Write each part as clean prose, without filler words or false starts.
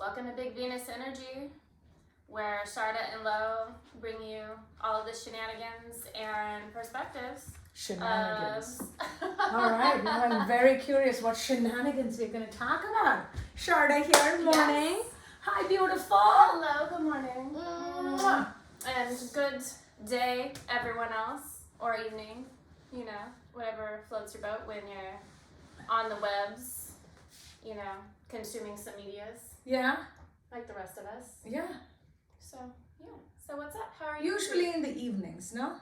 Welcome to Big Venus Energy, where Sharda and Lo bring you all of the shenanigans and perspectives. Shenanigans. All right, now I'm very curious what shenanigans we're going to talk about. Sharda here, morning. Yes. Hi, beautiful. Hello, good morning. And good day, everyone else, or evening, you know, whatever floats your boat when you're on the webs, you know, consuming some medias. Yeah. Like the rest of us. Yeah. So, yeah. So what's up? How are you? Usually in the evenings, no?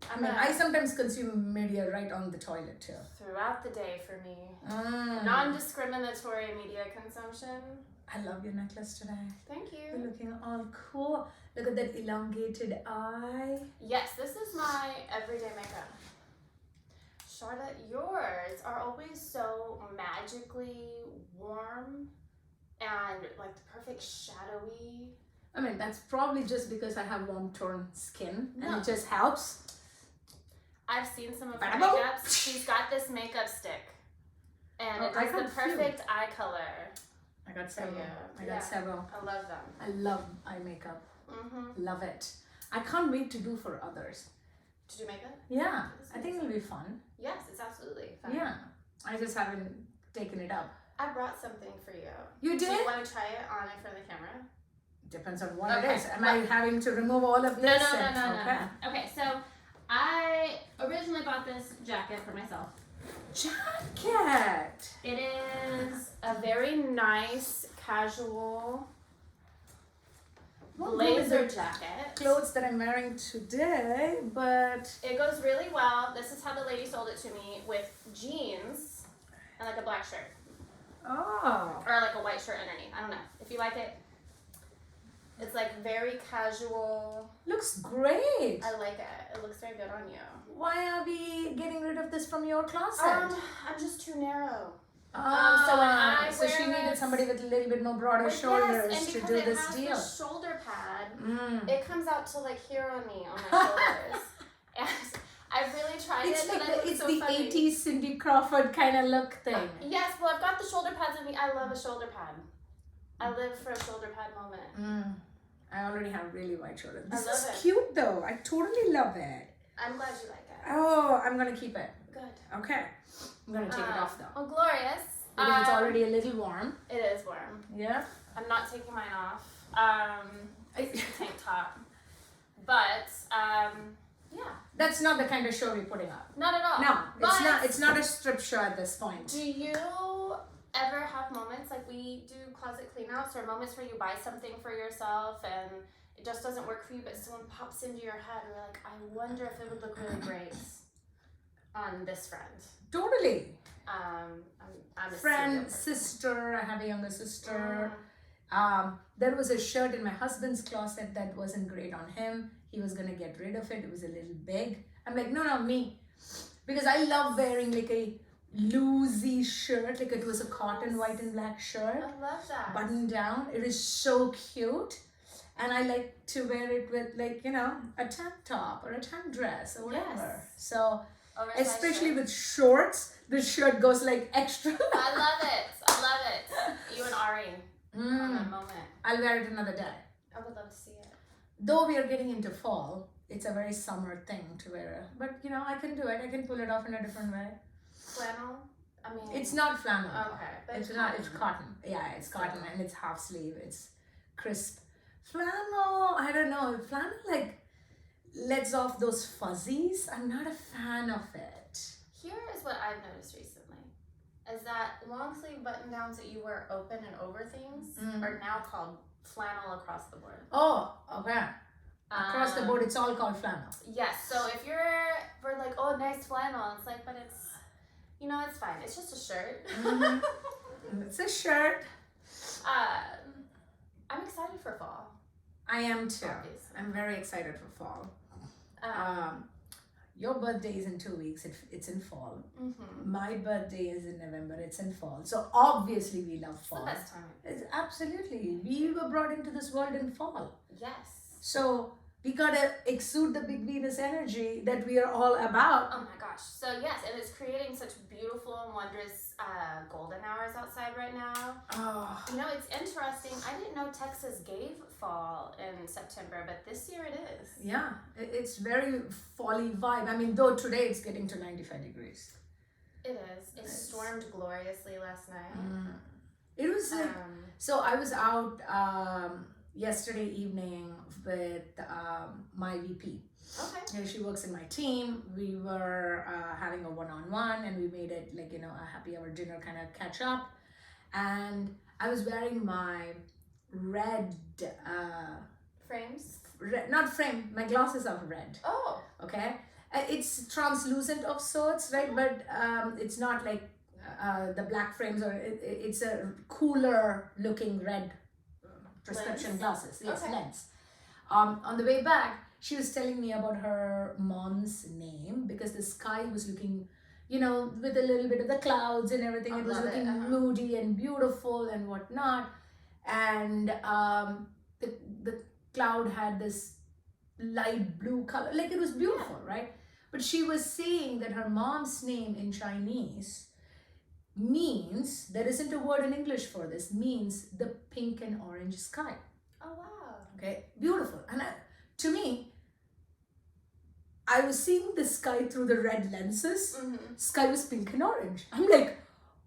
I mean, I sometimes consume media right on the toilet too. Throughout the day for me. Non-discriminatory media consumption. I love your necklace today. Thank you. You're looking all cool. Look at that elongated eye. Yes, this is my everyday makeup. Sharda, yours are always so magically warm and like the perfect shadowy. I mean, that's probably just because I have warm toned skin and No. it just helps. I've seen some of her Bravo. makeups. She's got this makeup stick and it I does the got a few. perfect eye color. I got several. you. I got Yeah. several. I love them. I love eye makeup. Mm-hmm. Love it. I can't wait to do for others. Did you make it? Yeah, I think it'll be fun. Yes, it's absolutely fun. Yeah, I just haven't taken it up. I brought something for you. You Do did? you want to try it on in front of the camera? Depends on what Okay. it is. Am I having to remove all of No, this? no. Okay, so I originally bought this jacket for myself. Jacket. It is a very nice, casual blazer jacket. Clothes that I'm wearing today, but It goes really well. This is how the lady sold it to me, with jeans and like a black shirt. oh, Or like a white shirt underneath. I don't know. If you like it. It's like very casual. looks great. I like it. It looks very good on you. Why are we getting rid of this from your closet? I'm just too narrow. so when I so she wear needed it- somebody with a little bit more broader Yes, shoulders and to because do it this has deal. the shoulder pad, Mm. it comes out to like here on me, on my shoulders. And I've really tried It's it, like but I look it's so the funny. 80s Cindy Crawford kind of look thing. Yes, well, I've got the shoulder pads in me. I love a shoulder pad. I live for a shoulder pad moment. Mm. I already have really wide shoulders. I This love is it. cute though. I totally love it. I'm glad you like it. Oh, I'm gonna keep it. Good. Okay. I'm gonna take it off though. Oh, glorious. Because it's already a little warm. It is warm. Yeah. I'm not taking mine off. It's a tank top. But, yeah. That's not the kind of show we're putting up. Not at all. No, it's But not. It's not a strip show at this point. Do you ever have moments like we do closet cleanouts, or moments where you buy something for yourself and it just doesn't work for you, but someone pops into your head and you're like, I wonder if it would look really great on this friend. Totally. I'm a Friend, serial person. sister. I have a younger sister. Mm. There was a shirt in my husband's closet that wasn't great on him. He was gonna get rid of it. It was a little big. I'm like, no, me. Because I love wearing like a loosey shirt, like it was a cotton white and black shirt, I love that. button down. It is so cute. And I like to wear it with like, you know, a tank top or a tank dress or whatever. Yes. So, Oversized especially shirt. with shorts, the shirt goes like extra. I love it. I love it. You and Ari on that moment. I'll wear it another day. I would love to see it. Though we are getting into fall, it's a very summer thing to wear. But you know, I can do it. I can pull it off in a different way. Flannel? I mean, It's not flannel. okay, but It's not. It's cotton. Yeah, it's cotton and it's half sleeve. It's crisp. Flannel. I don't know. Flannel like lets off those fuzzies. I'm not a fan of it. Here is what I've noticed recently, is that long sleeve button downs that you wear open and over things are now called flannel across the board. Oh, okay. Across the board, it's all called flannel. Yes, so if we're like, oh, nice flannel, it's like, but it's, you know, it's fine. It's just a shirt. It's a shirt. I'm excited for fall. I am too. Obviously. I'm very excited for fall. Your birthday is in 2 weeks. It's in fall. Mm-hmm. My birthday is in November. It's in fall. So obviously we love It's the fall. best time. It's absolutely. We were brought into this world in fall. Yes. So we gotta exude the big Venus energy that we are all about. Oh my gosh. So yes, and it's creating such beautiful and wondrous golden hours outside right now. Oh. You know, it's interesting. I didn't know Texas gave fall in September, but this year it is. Yeah, it's very folly vibe. I mean, though today it's getting to 95 degrees. It is. It stormed gloriously last night. It was like, so I was out yesterday evening with my VP. Okay. Yeah, she works in my team. We were having a one-on-one, and we made it like, a happy hour dinner kind of catch up. And I was wearing my red frames. Not frame. My glasses are red. Oh. Okay. It's translucent of sorts, right? But it's not like the black frames, or it's a cooler looking red prescription glasses. Yes, okay. lens. On the way back, she was telling me about her mom's name, because the sky was looking, with a little bit of the clouds and everything. It was looking moody and beautiful and whatnot. And the cloud had this light blue color, like it was beautiful, right? But she was saying that her mom's name in Chinese means, there isn't a word in English for this, means the pink and orange sky. Oh wow. Okay, beautiful. And to me, I was seeing the sky through the red lenses. Sky was pink and orange. I'm like,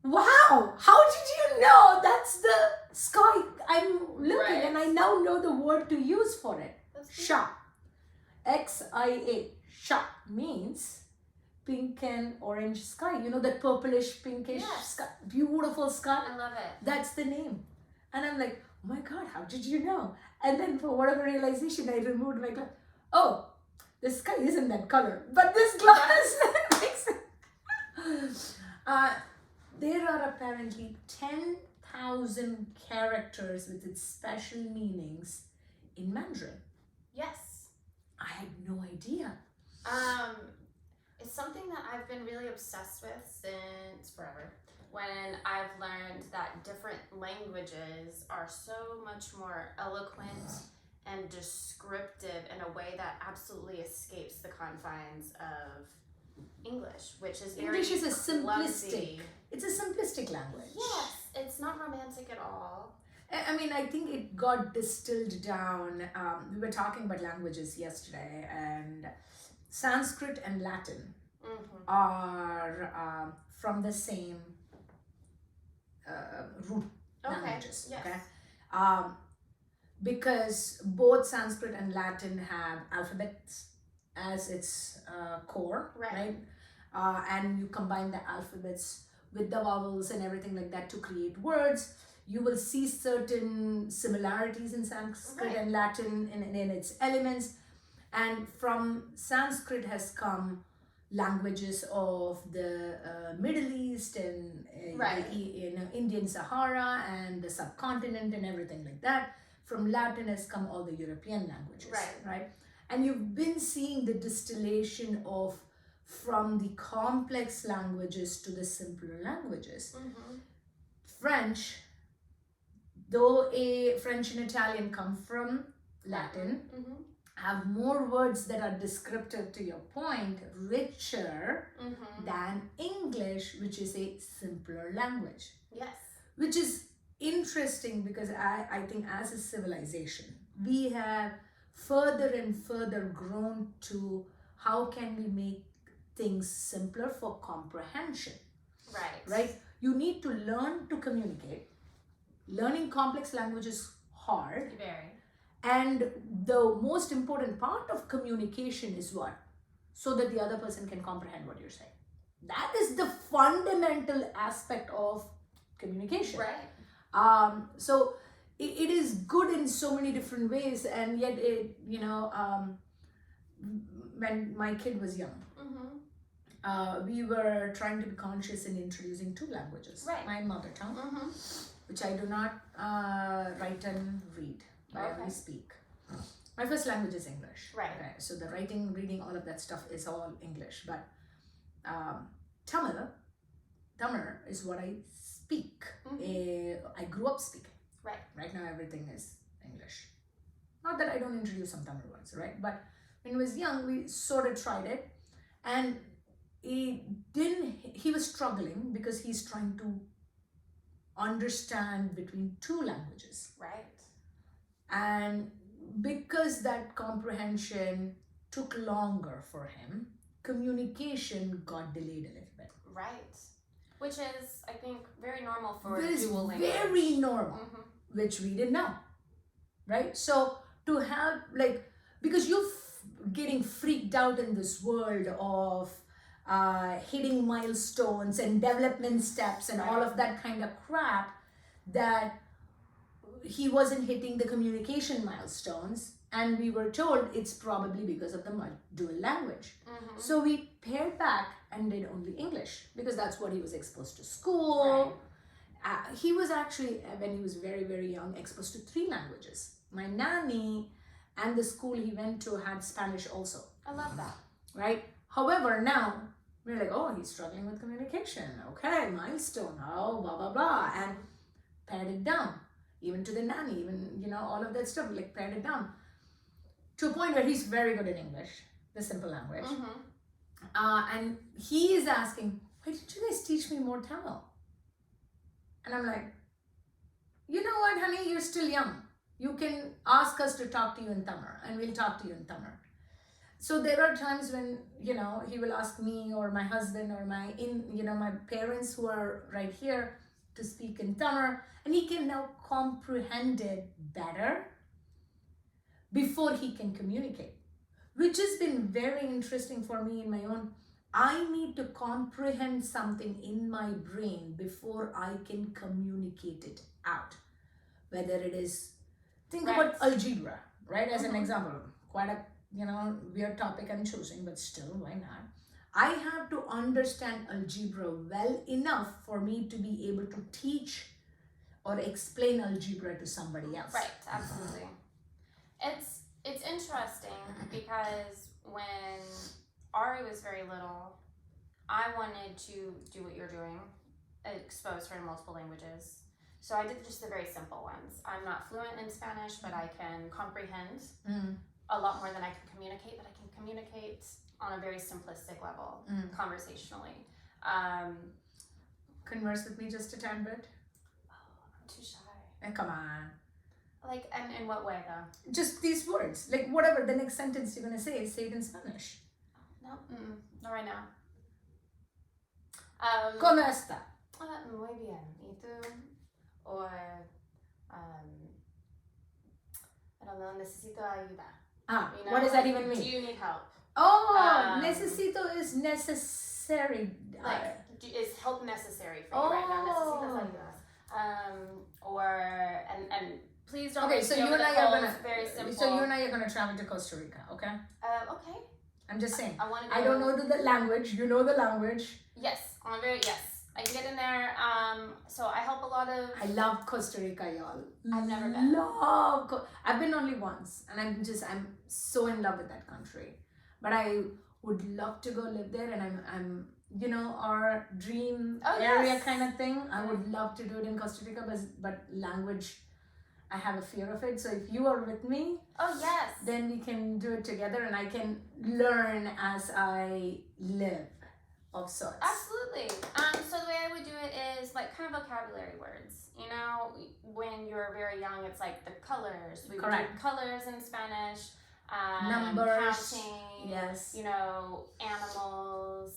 wow, how did you know that's the sky I'm looking? Right. And I now know the word to use for it. Sha. Xia. Sha means pink and orange sky. You know, that purplish, pinkish sky. Beautiful sky. I love it. That's the name. And I'm like, oh my God, how did you know? And then for whatever realization, I removed my glass. Oh, the sky isn't that color, but this glass makes it. There are apparently 10,000 characters with its special meanings in Mandarin. Yes. I had no idea. It's something that I've been really obsessed with since forever. When I've learned that different languages are so much more eloquent and descriptive in a way that absolutely escapes the confines of English, which is very English is a simplistic. clumsy. It's a simplistic language. Yes, it's not romantic at all. I mean, I think it got distilled down. We were talking about languages yesterday, and Sanskrit and Latin are from the same root languages. Yes. Okay, because both Sanskrit and Latin have alphabets as its core, right? And you combine the alphabets with the vowels and everything like that to create words. You will see certain similarities in Sanskrit and Latin in its elements. And from Sanskrit has come languages of the Middle East and Indian Sahara and the subcontinent and everything like that. From Latin has come all the European languages, right? And you've been seeing the distillation of from the complex languages to the simpler languages. French, though French and Italian come from Latin, have more words that are descriptive, to your point, richer than English, which is a simpler language. Yes. Which is interesting, because I think as a civilization, we have further and further grown to how can we make things simpler for comprehension. Right? You need to learn to communicate. Learning complex language is hard. Very. And the most important part of communication is what? So that the other person can comprehend what you're saying. That is the fundamental aspect of communication. Right. So it is good in so many different ways, and yet when my kid was young, we were trying to be conscious in introducing two languages. My mother tongue, which I do not write and read. I only speak. My first language is English. Okay, so the writing, reading, all of that stuff is all English. But Tamil is what I speak. I grew up speaking. Right now everything is English. Not that I don't introduce some Tamil words, right? But when he was young, we sort of tried it, and he was struggling because he's trying to understand between two languages. Right. And because that comprehension took longer for him, communication got delayed a little bit. Right. Which is, I think, very normal for It is dual language. very normal, which we didn't know, right? So to have because you're getting freaked out in this world of hitting milestones and development steps and all of that kind of crap, that he wasn't hitting the communication milestones, and we were told it's probably because of the dual language. So we pared back and did only English because that's what he was exposed to school. Right. He was actually, when he was very, very young, exposed to 3 languages. My nanny and the school he went to had Spanish also. I love that. Right? However, now we're like, oh, he's struggling with communication. Okay, milestone. Oh, blah, blah, blah. And pared it down. Even to the nanny, even, all of that stuff, pared it down. To a point where he's very good in English, the simple language. And he is asking, why didn't you guys teach me more Tamil? And I'm like, you know what, honey, you're still young. You can ask us to talk to you in Tamil, and we'll talk to you in Tamil. So there are times when, he will ask me or my husband or my parents who are right here to speak in Tamil, and he can now comprehend it better before he can communicate, which has been very interesting for me in my own. I need to comprehend something in my brain before I can communicate it out. Whether it is, think about algebra, right? As an example, quite a weird topic I'm choosing, but still, why not? I have to understand algebra well enough for me to be able to teach or explain algebra to somebody else. Right, absolutely. It's interesting because when Ari was very little, I wanted to do what you're doing, expose her to multiple languages. So I did just the very simple ones. I'm not fluent in Spanish, but I can comprehend a lot more than I can communicate, but I can communicate on a very simplistic level, conversationally. Converse with me just a tad bit. Oh, I'm too shy. Come on. And in what way though? Just these words. Whatever the next sentence you're going to say it in Spanish. No, not right now. ¿Cómo está? Muy bien. ¿Y tú? Or, I don't know, necesito ayuda. What does that even mean? Do you need help? Oh, necesito is necessary. Is help necessary for you right now? Necesitas ayuda. And please don't. Okay, so you and I are gonna. Very simple. So you and I are gonna travel to Costa Rica, okay? Okay. I'm just saying. I don't know the language. You know the language. Yes, yes. I can get in there. So I help a lot of. I love Costa Rica, y'all. I've never been. I've been only once, and I'm so in love with that country. But I would love to go live there, and I'm our dream area kind of thing. I would love to do it in Costa Rica, but language, I have a fear of it. So if you are with me, then we can do it together, and I can learn as I live, of sorts. Absolutely. So the way I would do it is kind of vocabulary words. When you're very young, it's like the colors. We would do colors in Spanish. Numbers. Counting. Yes. Animals.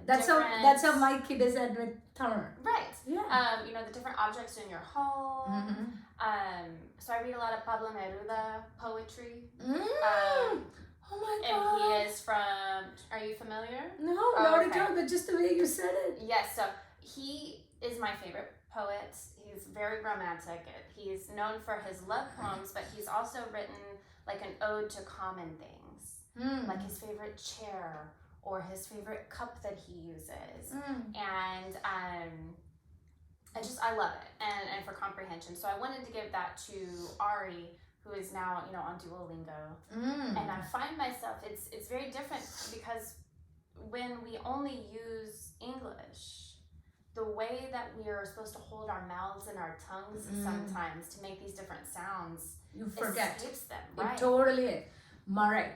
That's how my kid is at with Tamar. Right. Yeah. The different objects in your home. So I read a lot of Pablo Neruda poetry. Oh my God. And he is from. Are you familiar? No, not at all. But just the way you said it. Yes. So he is my favorite poet. He's very romantic. He's known for his love poems, but he's also written an ode to common things, like his favorite chair or his favorite cup that he uses. And I love it, and for comprehension. So I wanted to give that to Ari, who is now on Duolingo, and I find myself it's very different because when we only use English, the way that we are supposed to hold our mouths and our tongues sometimes to make these different sounds, you forget. Escapes them, It right? totally is. Marai.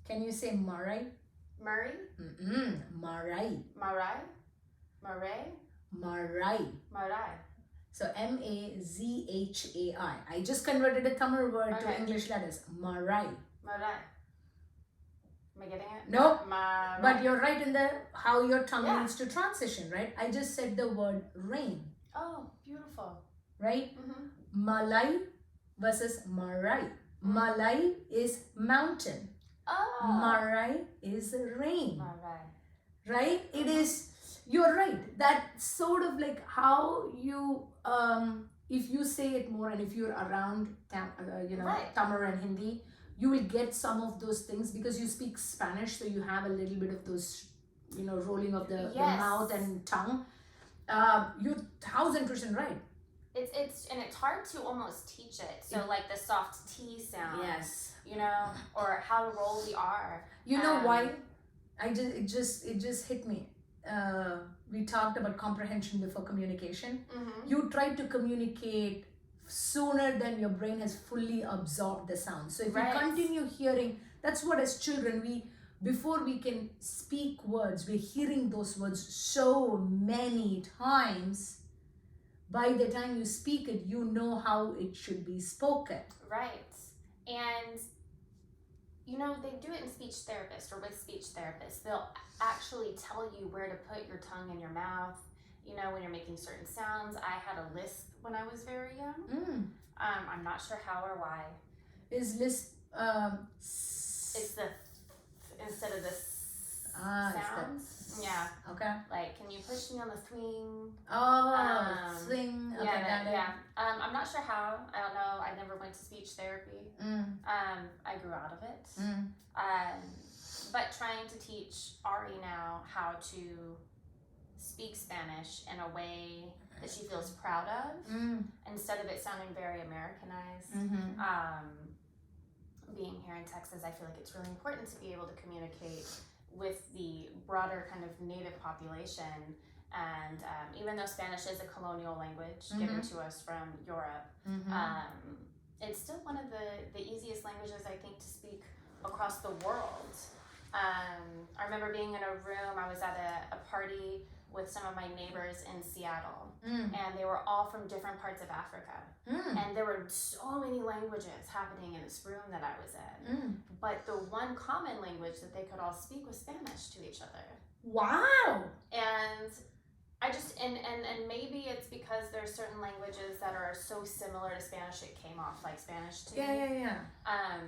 Can you say Marai? Murray? Marai. Marai? Marai? Marai. Marai. So Mazhai. I just converted a Tamil word to English letters. Marai. Marai. Am I getting it? Nope. Marai. But you're right in the how your tongue needs to transition, right? I just said the word rain. Oh, beautiful. Right? Malai versus Marai. Malai is mountain. Oh. Marai is rain. Marai. Right? It is, you're right. That's sort of like how you, if you say it more and if you're around, Tamil and Hindi, you will get some of those things because you speak Spanish, so you have a little bit of those, rolling of the mouth and tongue. You're 1000% right. It's hard to almost teach it. So like the soft T sound. Yes. Or how to roll the R. You know why? It just hit me. We talked about comprehension before communication. You try to communicate sooner than your brain has fully absorbed the sound. So if you continue hearing, that's what as children, before we can speak words, we're hearing those words so many times. By the time you speak it, you know how it should be spoken. Right. And they do it in speech therapists or with speech therapists. They'll actually tell you where to put your tongue in your mouth, when you're making certain sounds. I had a lisp when I was very young. I'm not sure how or why. Is lisp it's the instead of the sounds. Yeah. Okay. Like, can you push me on the swing? Swing. Okay, yeah. I'm not sure how. I don't know. I never went to speech therapy. I grew out of it. But trying to teach Ari now how to speak Spanish in a way that she feels proud of, instead of it sounding very Americanized. Being here in Texas, I feel like it's really important to be able to communicate with the broader kind of native population. And even though Spanish is a colonial language given to us from Europe, it's still one of the easiest languages, I think, to speak across the world. I remember being in a room, I was at a party with some of my neighbors in Seattle, and they were all from different parts of Africa. And there were so many languages happening in this room that I was in. But the one common language that they could all speak was Spanish to each other. Wow! And I just, and maybe it's because there's certain languages that are so similar to Spanish, it came off like Spanish to me. Yeah.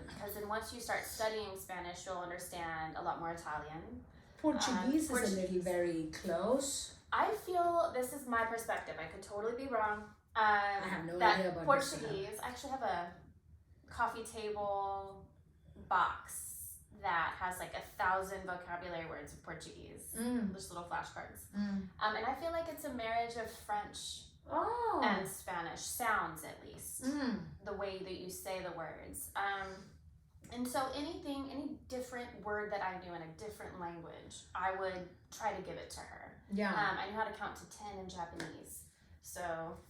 Because then once you start studying Spanish, you'll understand a lot more Italian. Portuguese is a little very close. I feel, this is my perspective, I could totally be wrong. I have no idea about Portuguese, I actually have a coffee table box that has like 1,000 vocabulary words of Portuguese. Just little flashcards. And I feel like it's a marriage of French and Spanish, sounds at least. The way that you say the words. And so any different word that I knew in a different language, I would try to give it to her. Yeah. I knew how to count to 10 in Japanese. So,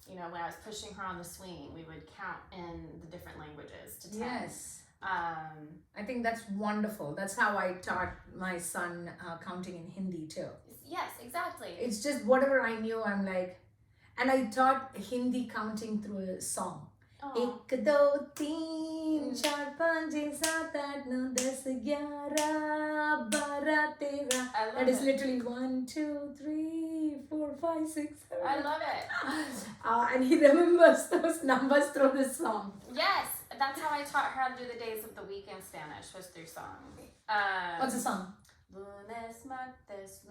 when I was pushing her on the swing, we would count in the different languages to 10. Yes. I think that's wonderful. That's how I taught my son counting in Hindi too. Yes, exactly. It's just whatever I knew, I'm like, and I taught Hindi counting through a song. एक दो तीन चार पाँच छः सात आठ नौ दस ग्यारह बारह तेरह. That is literally 1, 2, 3, 4, 5, 6, 7. I love it. And he remembers those numbers through the song. Yes, that's how I taught her how to do the days of the week in Spanish, was through song. What's the song? Lunes, martes,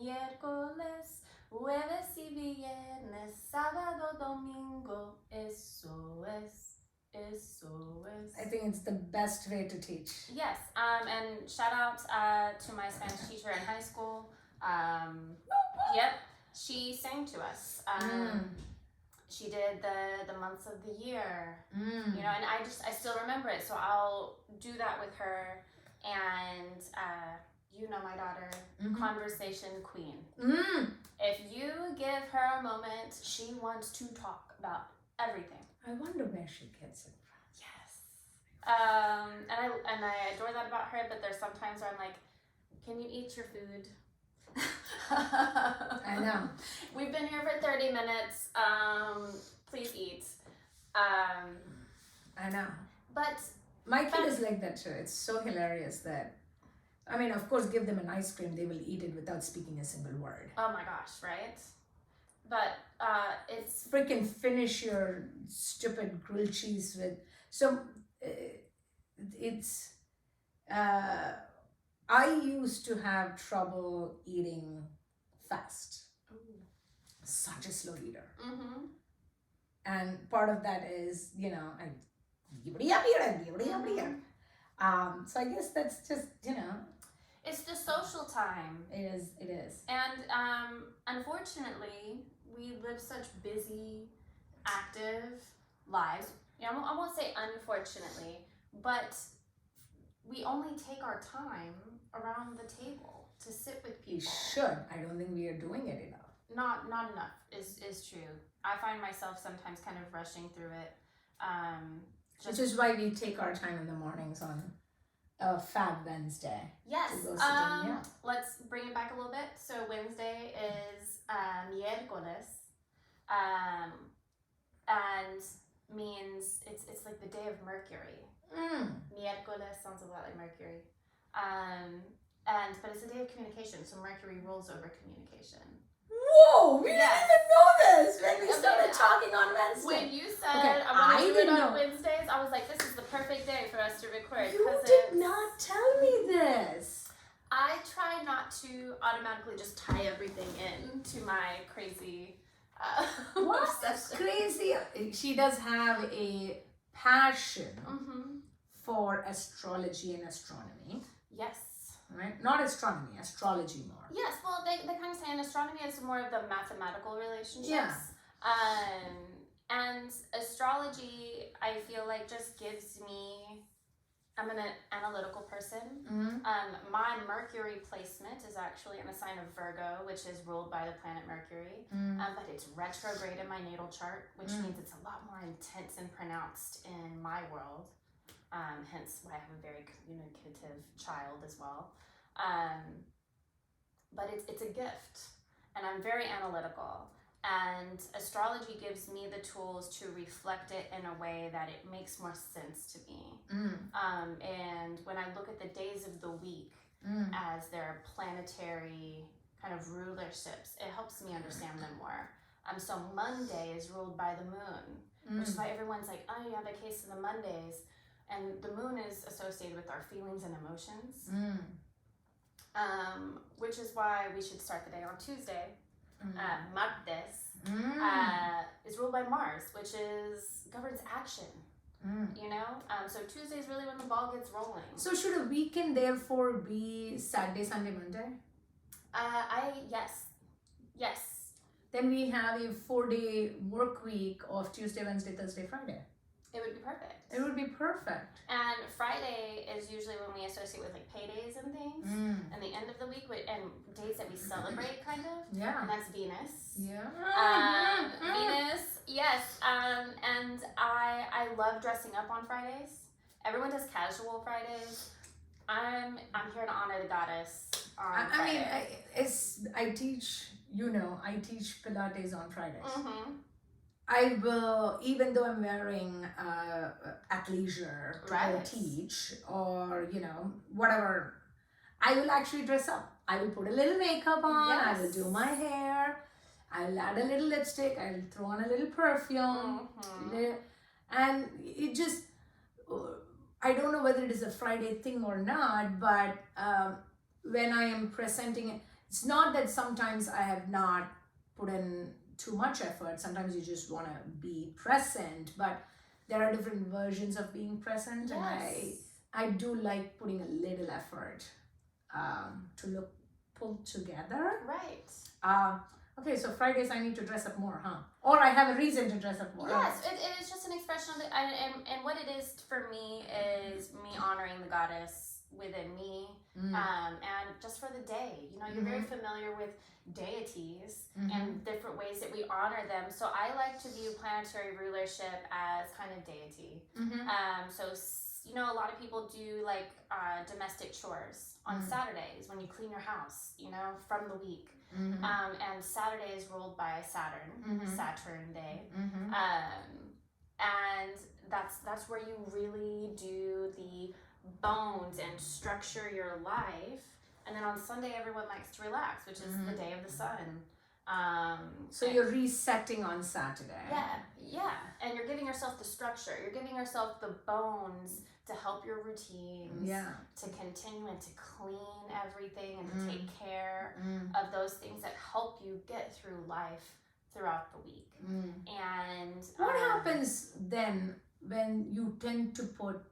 miércoles, jueves y viernes, sábado, domingo, eso es. I think it's the best way to teach. Yes, and shout out to my Spanish teacher in high school. Yep, she sang to us. She did the months of the year, and I still remember it, so I'll do that with her. And you know my daughter, Mhm. conversation queen. Mm. If you give her a moment, she wants to talk about everything. I wonder where she gets it from. Yes. And I adore that about her, but there's sometimes where I'm like, can you eat your food? I know. We've been here for 30 minutes. Please eat. I know. But My kid is like that too. It's so hilarious that, I mean, of course, give them an ice cream, they will eat it without speaking a single word. oh my gosh, right? But it's Freaking finish your stupid grilled cheese with. So it's. I used to have trouble eating fast. Such a slow eater. mm-hmm. And part of that is, you know, so I guess that's just, you know, It's the social time. it is. And unfortunately, we live such busy, active lives. You know, I won't say unfortunately, but we only take our time around the table to sit with We people. should. I don't think we are doing it enough. Not enough is true. I find myself sometimes kind of rushing through it. Which is why we take our time in the mornings on Fab Wednesday. Yes. To go sit in, yeah. Let's bring it back a little bit. So Wednesday is miércoles, and means it's like the day of Mercury. Miércoles sounds a lot like Mercury. But it's a day of communication, so Mercury rules over communication. Whoa! We Yes. didn't even know this when we Okay, started talking on Wednesday. When you said Okay, I want to I do it didn't on know. Wednesdays, I was like, this is the perfect day for us to record. You 'cause did it's- not tell me this. I try not to automatically just tie everything in to my crazy What? obsession. Crazy. She does have a passion Mm-hmm. for astrology and astronomy, Yes. right? Not astronomy, astrology more. Yes, well, they kind of say in astronomy is more of the mathematical relationships. Yeah. And astrology, I feel like just gives me, I'm an analytical person. Mm-hmm. My Mercury placement is actually in the sign of Virgo, which is ruled by the planet Mercury. But it's retrograde in my natal chart, which means it's a lot more intense and pronounced in my world. Hence why I have a very communicative child as well. But it's a gift, and I'm very analytical. And astrology gives me the tools to reflect it in a way that it makes more sense to me. And when I look at the days of the week as their planetary kind of rulerships, it helps me understand them more. So Monday is ruled by the moon, which is why everyone's like, oh yeah, the case of the Mondays. And the moon is associated with our feelings and emotions, which is why we should start the day on Tuesday. Martes is ruled by Mars, which governs action. You know, so Tuesday is really when the ball gets rolling. So should a weekend therefore be Saturday, Sunday, Monday? Yes. Then we have a 4-day work week of Tuesday, Wednesday, Thursday, Friday. It would be perfect. It would be perfect. And Friday is usually when we associate with like paydays and things, and the end of the week and days that we celebrate, kind of. Yeah. And that's Venus. Yeah. Venus, yes. And I love dressing up on Fridays. Everyone does casual Fridays. I'm here to honor the goddess on Friday. I teach Pilates on Fridays. Mm-hmm. I will, even though I'm wearing athleisure to go teach or, whatever, I will actually dress up. I will put a little makeup on, I will do my hair, I'll add a little lipstick, I'll throw on a little perfume, and it just, I don't know whether it is a Friday thing or not, but when I am presenting it, it's not that sometimes I have not put in too much effort. Sometimes you just want to be present, but there are different versions of being present. Yes. And I do like putting a little effort to look pulled together. Right. Okay, so Fridays I need to dress up more, huh? Or I have a reason to dress up more. Yes, it is just an expression of it. And what it is for me is me honoring the goddess within me, and just for the day. You know, you're very familiar with deities and different ways that we honor them. So I like to view planetary rulership as kind of deity. So, you know, a lot of people do like domestic chores on Saturdays when you clean your house, you know, from the week. And Saturday is ruled by Saturn, Saturn Day. And that's where you really do the bones and structure your life. And then on Sunday, everyone likes to relax, which is the day of the sun. So you're resetting on Saturday. Yeah. And you're giving yourself the structure. You're giving yourself the bones to help your routines, to continue and to clean everything and to take care of those things that help you get through life throughout the week. And what happens then when you tend to put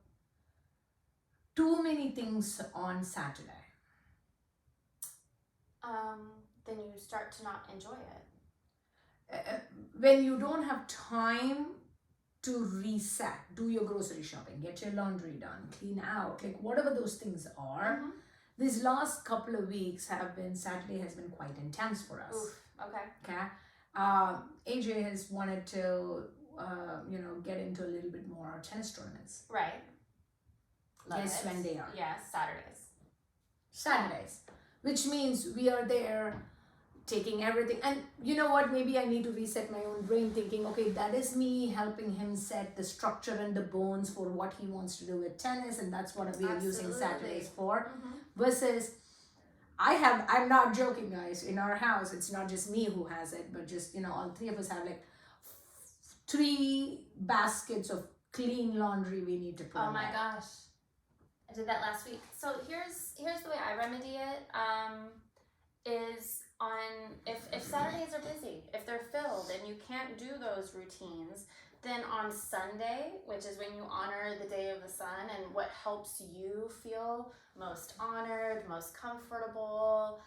too many things on Saturday? Then you start to not enjoy it. When you don't have time to reset, do your grocery shopping, get your laundry done, clean out, like whatever those things are. These last couple of weeks Saturday has been quite intense for us. Oof, okay. AJ has wanted to, get into a little bit more tennis tournaments. Right. Guess when they are? Yes, Saturdays. Which means we are there taking everything. And you know what? Maybe I need to reset my own brain thinking, okay, that is me helping him set the structure and the bones for what he wants to do with tennis. And that's what we are using Saturdays for. Versus, I'm not joking, guys. In our house, it's not just me who has it, but just, all three of us have like 3 baskets of clean laundry we need to put Oh my gosh. I did that last week. So here's the way I remedy it. Is on if Saturdays are busy, if they're filled and you can't do those routines, then on Sunday, which is when you honor the day of the sun and what helps you feel most honored, most comfortable,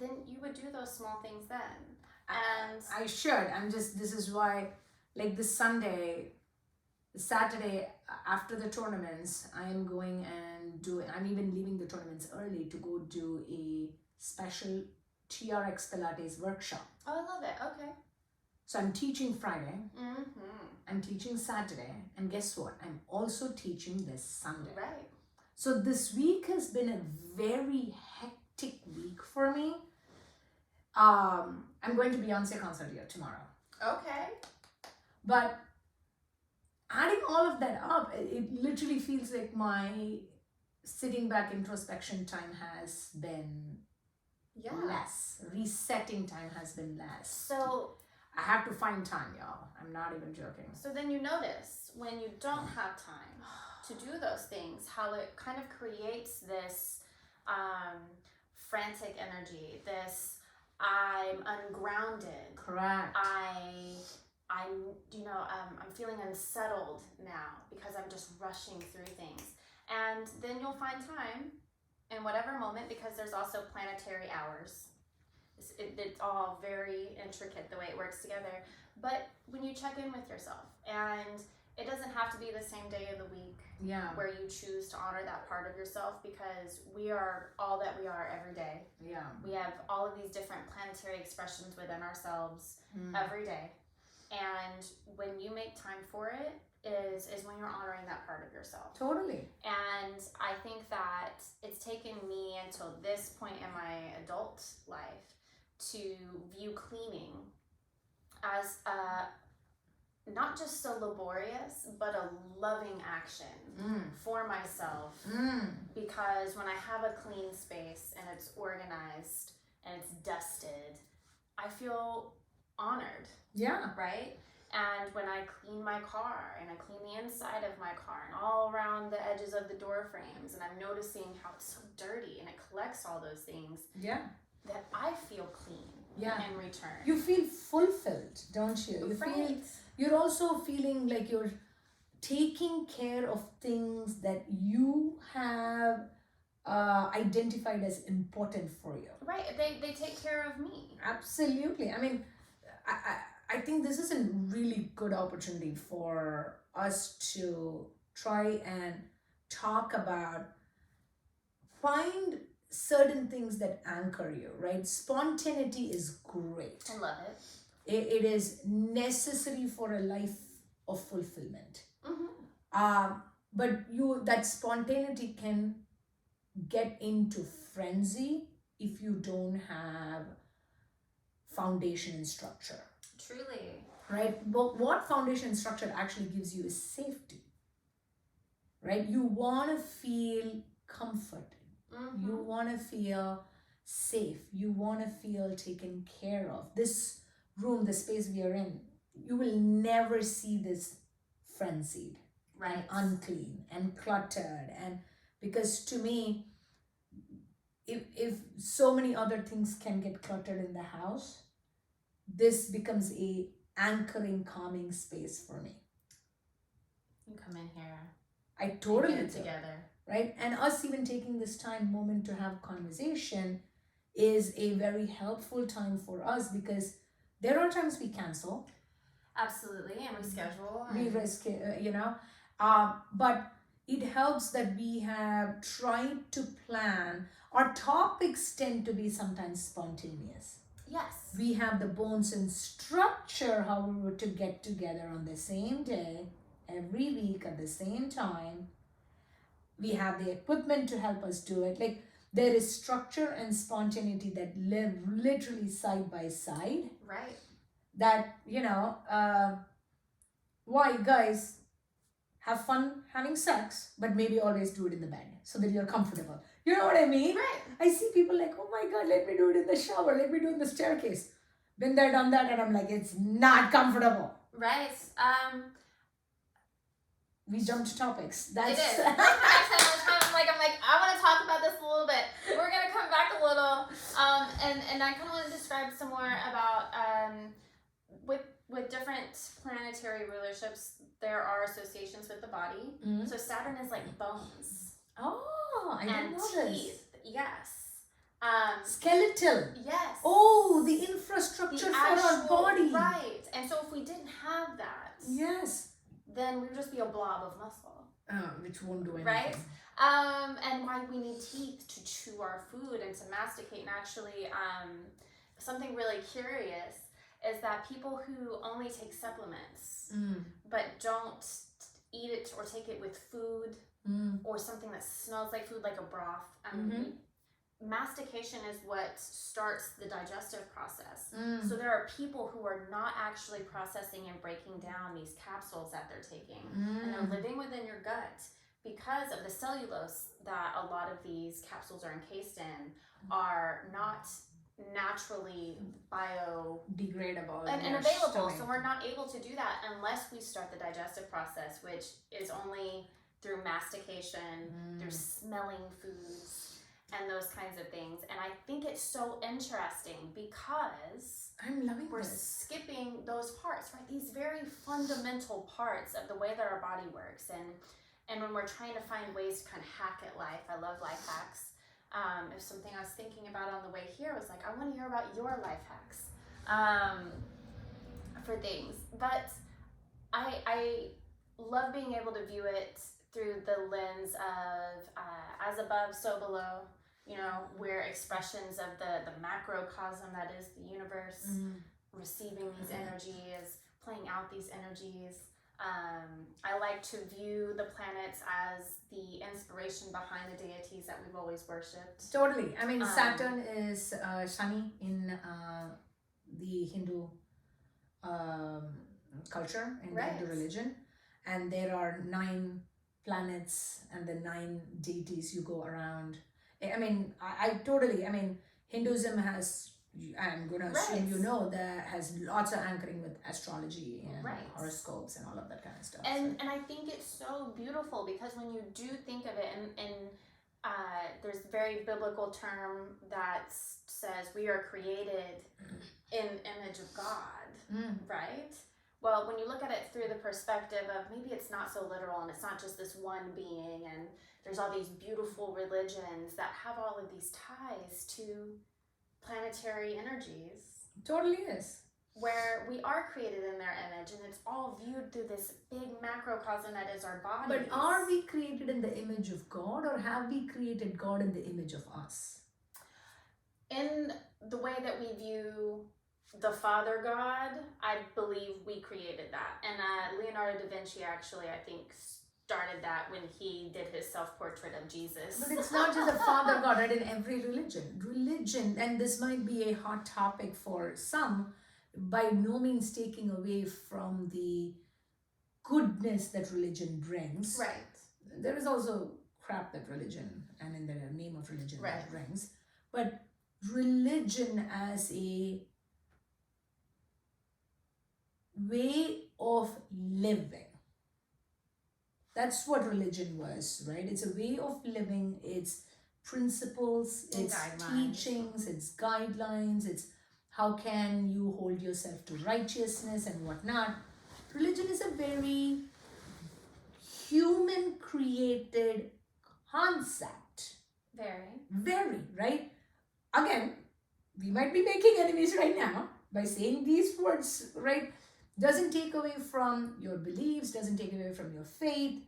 then you would do those small things then. And I should. This is why, like this Saturday after the tournaments, I'm going and I'm even leaving the tournaments early to go do a special TRX Pilates workshop. Oh, I love it. Okay. So I'm teaching Friday. I'm teaching Saturday. And guess what? I'm also teaching this Sunday. Right. So this week has been a very hectic week for me. I'm going to Beyonce concert here tomorrow. Okay. But adding all of that up, it literally feels like my sitting back introspection time has been less. Resetting time has been less. So I have to find time, y'all. I'm not even joking. So then you notice when you don't have time to do those things, how it kind of creates this frantic energy, this I'm ungrounded. Correct. I'm feeling unsettled now because I'm just rushing through things. And then you'll find time in whatever moment, because there's also planetary hours. It's all very intricate the way it works together. But when you check in with yourself, and it doesn't have to be the same day of the week where you choose to honor that part of yourself, because we are all that we are every day. Yeah. We have all of these different planetary expressions within ourselves every day. And when you make time for it is when you're honoring that part of yourself. Totally. And I think that it's taken me until this point in my adult life to view cleaning as not just so laborious, but a loving action for myself. Because when I have a clean space and it's organized and it's dusted, I feel honored. Yeah. Right? And when I clean my car and I clean the inside of my car and all around the edges of the door frames, and I'm noticing how it's so dirty and it collects all those things. Yeah. That I feel clean in return. You feel fulfilled, don't you? You're also feeling like you're taking care of things that you have identified as important for you. Right. They take care of me. Absolutely. I mean, I think this is a really good opportunity for us to try and talk about find certain things that anchor you, right? Spontaneity is great. I love it. It is necessary for a life of fulfillment. Mm-hmm. But that spontaneity can get into frenzy if you don't have foundation and structure. Truly. Right? But what foundation and structure actually gives you is safety. Right? You want to feel comforted. Mm-hmm. You want to feel safe. You want to feel taken care of. This room, the space we are in, you will never see this frenzied, right, and unclean and cluttered. And because to me, if so many other things can get cluttered in the house, this becomes a anchoring, calming space for me. You come in here. I totally get it together. Right? And us even taking this moment to have conversation is a very helpful time for us, because there are times we cancel. Absolutely, and reschedule. We risk, but it helps that we have tried to plan. Our topics tend to be sometimes spontaneous. Yes. We have the bones and structure how we were to get together on the same day, every week at the same time. We have the equipment to help us do it. Like, there is structure and spontaneity that live literally side by side. Right. That, why guys have fun having sex, but maybe always do it in the bed so that you're comfortable. You know what I mean? Right. I see people like, oh my God, let me do it in the shower. Let me do it in the staircase. Been there, done that. And I'm like, it's not comfortable. Right. We jumped topics. It is. I'm like, I want to talk about this a little bit. We're going to come back a little. And I kind of want to describe some more about, with different planetary rulerships, there are associations with the body. Mm-hmm. So Saturn is like bones. Oh, I didn't know teeth. This. Yes. Skeletal. Yes. Oh, the infrastructure for our body. Right. And so if we didn't have that. Yes. Then we would just be a blob of muscle. Which won't do anything. Right? And why we need teeth to chew our food and to masticate. And actually, something really curious is that people who only take supplements but don't eat it or take it with food or something that smells like food, like a broth, mastication is what starts the digestive process. So there are people who are not actually processing and breaking down these capsules that they're taking. And they're living within your gut because of the cellulose that a lot of these capsules are encased in are not naturally biodegradable and available. So we're not able to do that unless we start the digestive process, which is only through mastication, through smelling foods, and those kinds of things. And I think it's so interesting because we're skipping those parts, right? These very fundamental parts of the way that our body works. And when we're trying to find ways to kind of hack at life, I love life hacks. If something I was thinking about on the way here was like, I want to hear about your life hacks for things. But I love being able to view it through the lens of as above, so below. We're expressions of the macrocosm that is the universe, receiving these energies, playing out these energies. I like to view the planets as the inspiration behind the deities that we've always worshipped. Totally. I mean, Saturn is Shani in the Hindu culture, in the Hindu religion. And there are 9 planets and the 9 deities you go around. I mean, Hinduism has, I'm going to assume that has lots of anchoring with astrology and horoscopes and all of that kind of stuff. And I think it's so beautiful because when you do think of it, and there's a very biblical term that says we are created in image of God, right? Well, when you look at it through the perspective of maybe it's not so literal and it's not just this one being, and there's all these beautiful religions that have all of these ties to planetary energies. Totally is. where we are created in their image, and it's all viewed through this big macrocosm that is our bodies. But are we created in the image of God, or have we created God in the image of us? In the way that we view the Father God, I believe we created that. And Leonardo da Vinci actually, I think, started that when he did his self-portrait of Jesus. But it's not just a Father God, right? In every religion, and this might be a hot topic for some, by no means taking away from the goodness that religion brings. Right. There is also crap that religion, and in the name of religion, that brings. But religion as a way of living. That's what religion was, right? It's a way of living, it's principles, it's teachings, it's guidelines, it's how can you hold yourself to righteousness and whatnot. Religion is a very human created concept. Very, right? Again, we might be making enemies right now by saying these words, right? Doesn't take away from your beliefs, doesn't take away from your faith,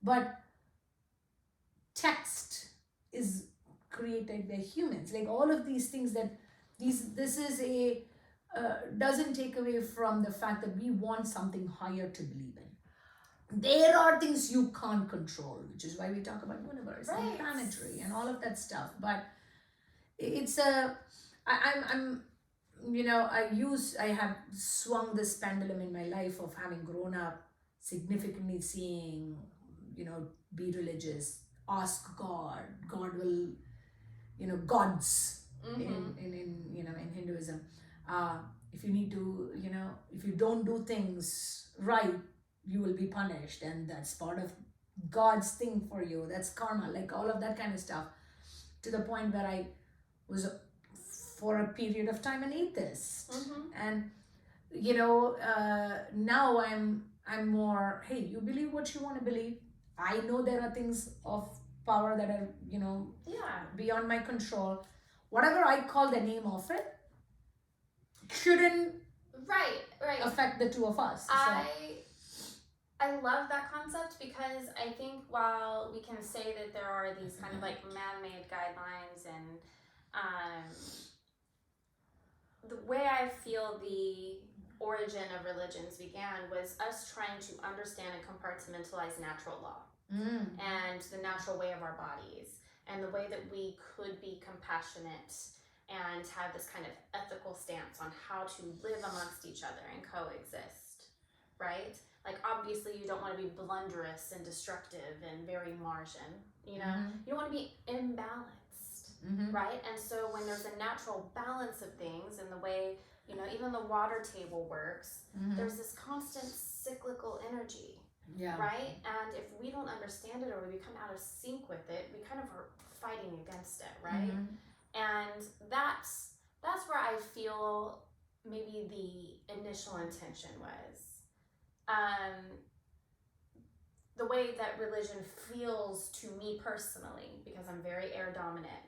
but text is created by humans. Like all of these things this is a, doesn't take away from the fact that we want something higher to believe in. There are things you can't control, which is why we talk about universe and planetary and all of that stuff. But it's I'm I have swung this pendulum in my life of having grown up significantly seeing, be religious, ask God. God will, gods in Hinduism. If you need to, if you don't do things right, you will be punished, and that's part of God's thing for you. That's karma, like all of that kind of stuff. To the point where I was, for a period of time, an atheist. And now I'm more, hey, you believe what you want to believe. I know there are things of power that are beyond my control. Whatever I call the name of it shouldn't affect the two of us. I love that concept, because I think while we can say that there are these kind of like man-made guidelines, and the way I feel the origin of religions began was us trying to understand and compartmentalize natural law and the natural way of our bodies, and the way that we could be compassionate and have this kind of ethical stance on how to live amongst each other and coexist, right? Like, obviously, you don't want to be blunderous and destructive and very Martian, you don't want to be imbalanced, right? And so when there's a natural balance of things, and the way, even the water table works, there's this constant cyclical energy, right? And if we don't understand it, or we become out of sync with it, we kind of are fighting against it, right? And that's where I feel maybe the initial intention was. The way that religion feels to me personally, because I'm very air dominant,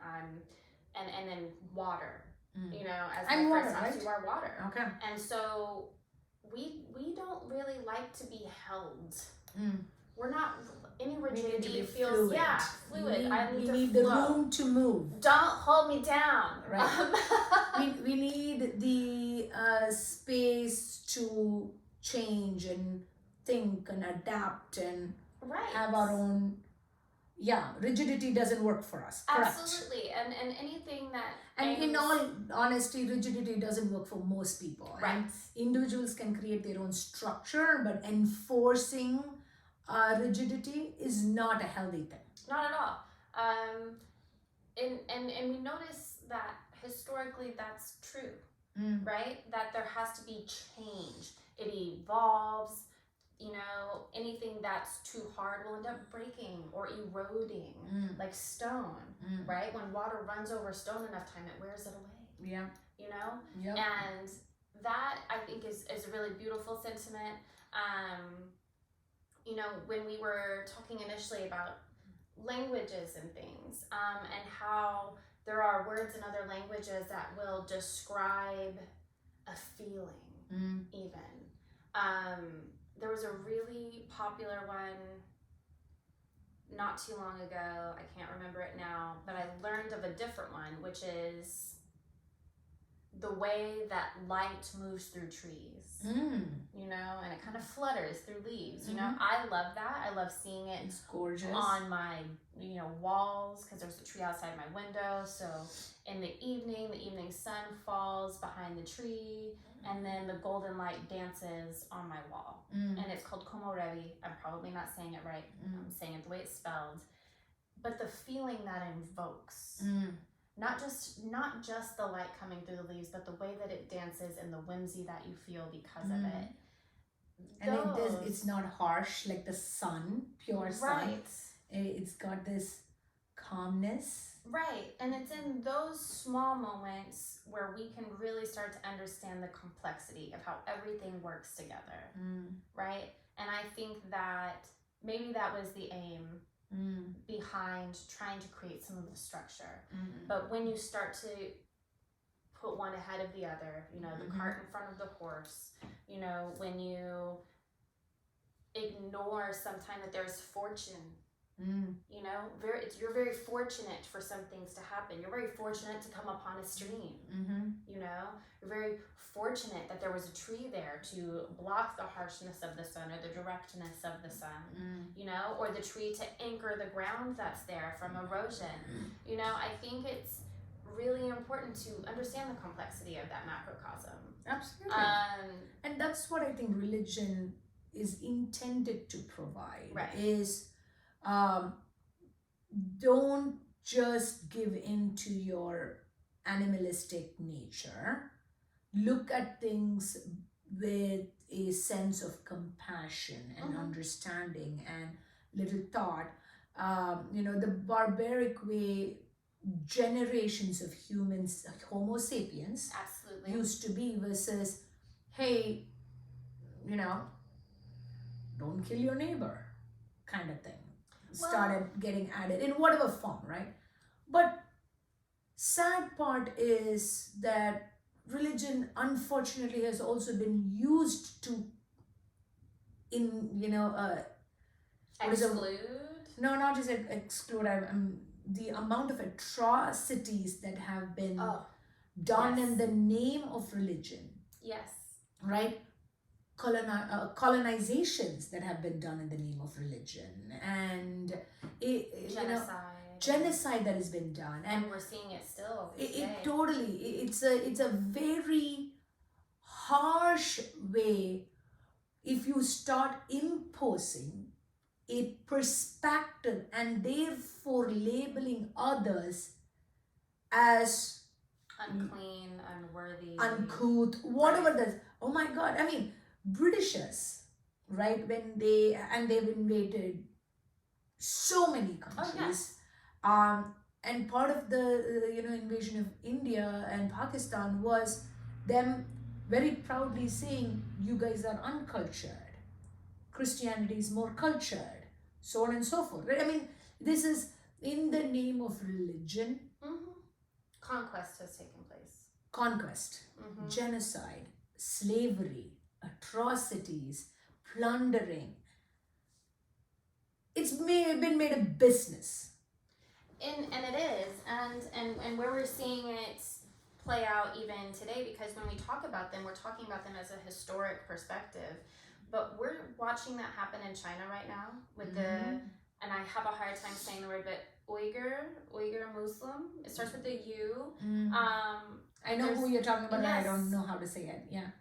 and then water, as I'm my water, first house, right? you are water. Okay. And so we don't really like to be held. We're not, any rigidity feels fluid. We need the room to move. Don't hold me down. Right. we need the space to change and think and adapt and have our own. Rigidity doesn't work for us. Absolutely. And anything that, and in all honesty, rigidity doesn't work for most people. Right. And individuals can create their own structure, but enforcing rigidity is not a healthy thing. Not at all. And we notice that historically that's true, right? That there has to be change. It evolves. Anything that's too hard will end up breaking or eroding, like stone, right? When water runs over stone enough time, it wears it away. Yeah. And that, I think, is a really beautiful sentiment. When we were talking initially about languages and things, and how there are words in other languages that will describe a feeling, even. There was a really popular one not too long ago. I can't remember it now, but I learned of a different one, which is the way that light moves through trees, you know, and it kind of flutters through leaves. You know, I love that. I love seeing it. It's gorgeous on my, you know, walls, because there's a tree outside my window. So in the evening sun falls behind the tree, and then the golden light dances on my wall. And it's called komorebi. I'm probably not saying it right. I'm saying it the way it's spelled. But the feeling that invokes, not just the light coming through the leaves, but the way that it dances and the whimsy that you feel because of it. And it's not harsh like the sun, pure sun. Right. It's got this calmness. Right. And it's in those small moments where we can really start to understand the complexity of how everything works together. Right. And I think that maybe that was the aim behind trying to create some of the structure. But when you start to put one ahead of the other, you know, the cart in front of the horse, you know, when you ignore sometime that there's fortune, you know, you're very fortunate for some things to happen. You're very fortunate to come upon a stream, you know, you're very fortunate that there was a tree there to block the harshness of the sun or the directness of the sun, you know, or the tree to anchor the ground that's there from erosion. You know, I think it's really important to understand the complexity of that macrocosm. Absolutely. And that's what I think religion is intended to provide. Right. Is don't just give in to your animalistic nature. Look at things with a sense of compassion and understanding and little thought. You know, the barbaric way generations of humans, Homo sapiens, Absolutely. used to be versus, hey, you know, don't kill your neighbor kind of thing. Started getting added in whatever form, right? But sad part is that religion unfortunately has also been used to Exclude? No, not just exclude. The amount of atrocities that have been done in the name of religion. Yes. Right? Colonizations that have been done in the name of religion, and genocide that has been done, and we're seeing it still. It's a very harsh way if you start imposing a perspective and therefore labeling others as unclean, unworthy, uncouth, whatever that is. Oh my God! I mean, Britishers, right? They've invaded so many countries, and part of the invasion of India and Pakistan was them very proudly saying, "You guys are uncultured. Christianity is more cultured," so on and so forth. Right? I mean, this is in the name of religion. Conquest has taken place. Conquest, genocide, slavery, atrocities, plundering. It's been made a business. And it is. And where we're seeing it play out even today, because when we talk about them, we're talking about them as a historic perspective. But we're watching that happen in China right now with and I have a hard time saying the word, but Uyghur Muslim. It starts with a U. I know who you're talking about, yes. I don't know how to say it. Yeah.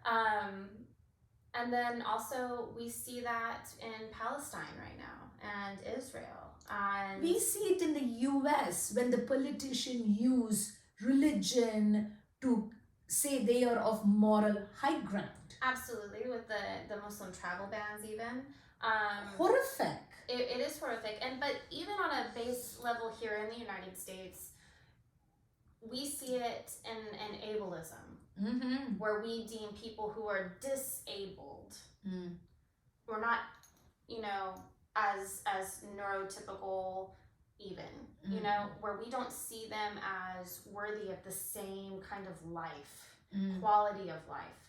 And then also we see that in Palestine right now and Israel. And we see it in the US when the politicians use religion to say they are of moral high ground. Absolutely, with the Muslim travel bans even. Horrific. It is horrific. But even on a base level here in the United States, we see it in ableism, where we deem people who are disabled, we're not, as neurotypical even, where we don't see them as worthy of the same kind of life, quality of life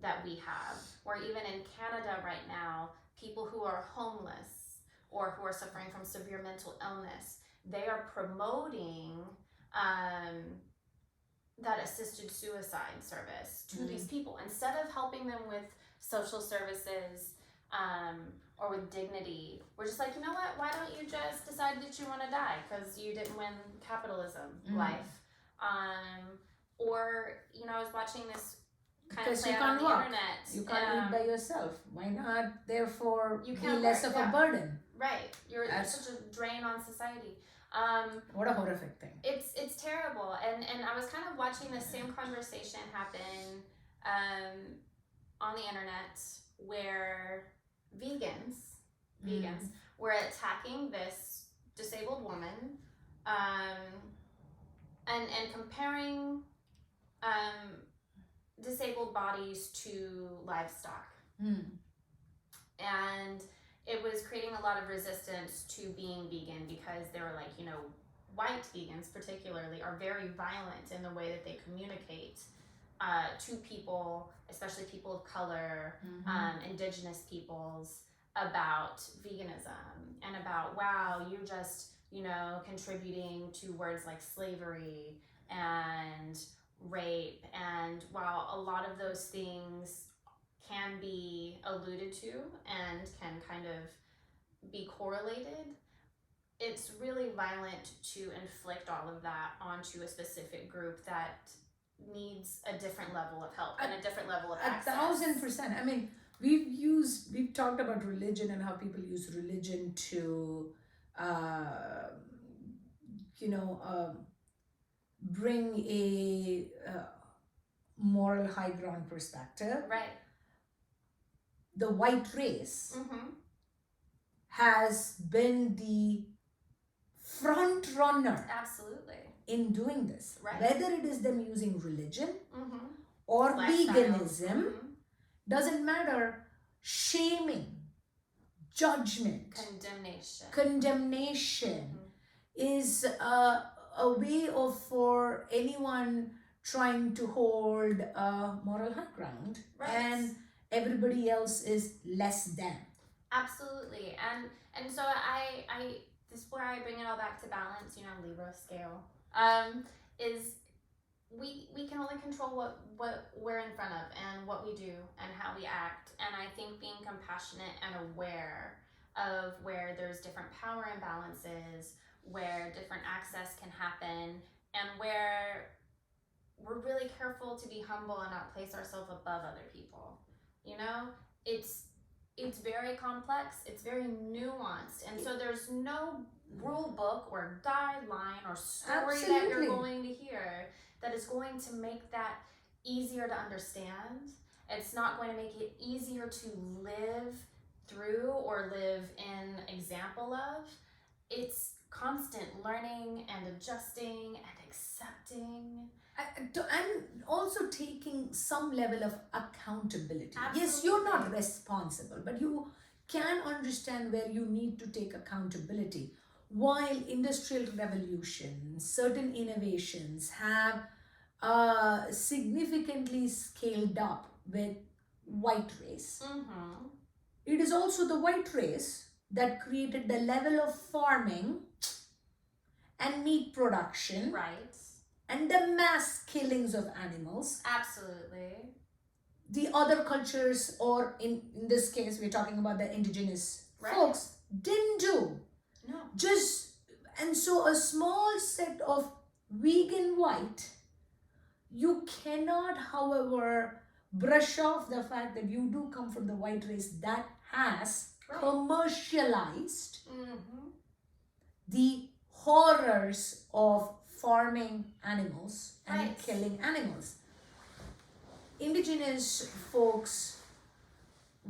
that we have, where even in Canada right now, people who are homeless or who are suffering from severe mental illness, they are promoting that assisted suicide service to these people instead of helping them with social services or with dignity. We're just like, you know what, why don't you just decide that you want to die because you didn't win capitalism life. Or I was watching this kind of play out on the internet. You can't eat by yourself. Why not therefore you be less of a burden? Right. You're such a drain on society. What a horrific thing. It's terrible. And I was kind of watching the same conversation happen on the internet where vegans were attacking this disabled woman and comparing disabled bodies to livestock. And it was creating a lot of resistance to being vegan because they were like, white vegans particularly are very violent in the way that they communicate to people, especially people of color, indigenous peoples, about veganism and about, wow, you're just, contributing to words like slavery and rape. And while a lot of those things can be alluded to and can kind of be correlated, it's really violent to inflict all of that onto a specific group that needs a different level of help and a different level of access. 1,000%. I mean, we've talked about religion and how people use religion to bring a moral high ground perspective. Right. The white race has been the front runner. Absolutely. In doing this. Right. Whether it is them using religion or veganism, doesn't matter. Shaming, judgment, condemnation is a way for anyone trying to hold a moral high ground, and everybody else is less than. Absolutely. And so I this is where I bring it all back to balance, Libra scale. Is we can only control what we're in front of and what we do and how we act. And I think being compassionate and aware of where there's different power imbalances, where different access can happen, and where we're really careful to be humble and not place ourselves above other people. It's very complex, it's very nuanced, and so there's no rule book or guideline or story that you're going to hear that is going to make that easier to understand. It's not going to make it easier to live through or live in example of. It's constant learning and adjusting and accepting. And also taking some level of accountability. Absolutely. Yes, you're not responsible, but you can understand where you need to take accountability. While industrial revolution, certain innovations have significantly scaled up with white race, it is also the white race that created the level of farming and meat production. Right. And the mass killings of animals. Absolutely. The other cultures, or in this case, we're talking about the indigenous folks, didn't do. No. And so a small set of vegan white, you cannot, however, brush off the fact that you do come from the white race that has commercialized the horrors of farming animals and killing animals. Indigenous folks,